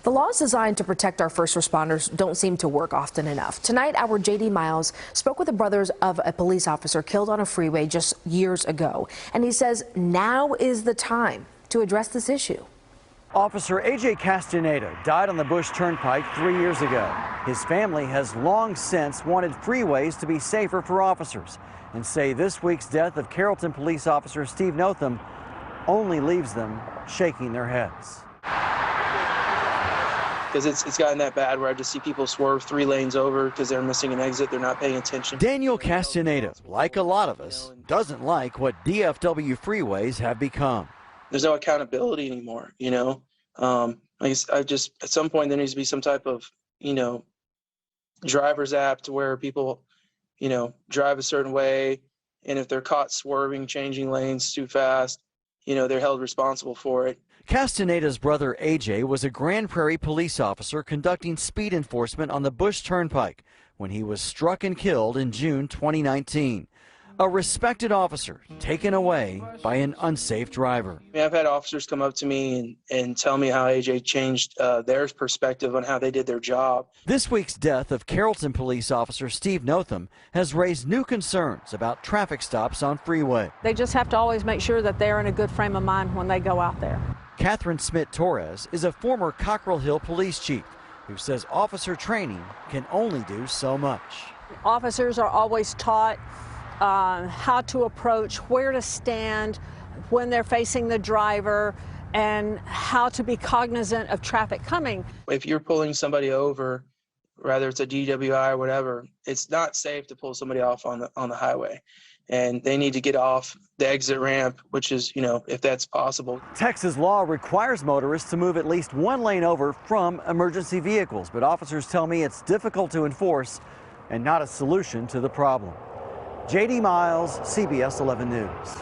The laws designed to protect our first responders don't seem to work often enough. Tonight, our J.D. Miles spoke with the brothers of a police officer killed on a freeway just years ago. And he says now is the time to address this issue. Officer A.J. Castaneda died on the Bush Turnpike 3 years ago. His family has long since wanted freeways to be safer for officers and say this week's death of Carrollton police officer Steve Notham only leaves them shaking their heads. Because it's gotten that bad where I just see people swerve 3 lanes over because they're missing an exit, they're not paying attention. Daniel Castaneda, like a lot of us, doesn't like what DFW freeways have become. There's no accountability anymore, you know. I just at some point there needs to be some type of, driver's app to where people, drive a certain way, and if they're caught swerving, changing lanes too fast, they're held responsible for it. Castaneda's brother AJ was a Grand Prairie police officer conducting speed enforcement on the Bush Turnpike when he was struck and killed in June 2019. A respected officer taken away by an unsafe driver. I've had officers come up to me and tell me how AJ changed their perspective on how they did their job. This week's death of Carrollton police officer Steve Notham has raised new concerns about traffic stops on freeway. They just have to always make sure that they're in a good frame of mind when they go out there. Catherine Smith-Torres is a former Cockrell Hill police chief who says officer training can only do so much. Officers are always taught how to approach, where to stand when they're facing the driver, and how to be cognizant of traffic coming. If you're pulling somebody over, whether it's a DWI or whatever, it's not safe to pull somebody off on the highway. And they need to get off the exit ramp, which is, if that's possible. Texas law requires motorists to move at least 1 lane over from emergency vehicles, but officers tell me it's difficult to enforce and not a solution to the problem. J.D. Miles, CBS 11 News.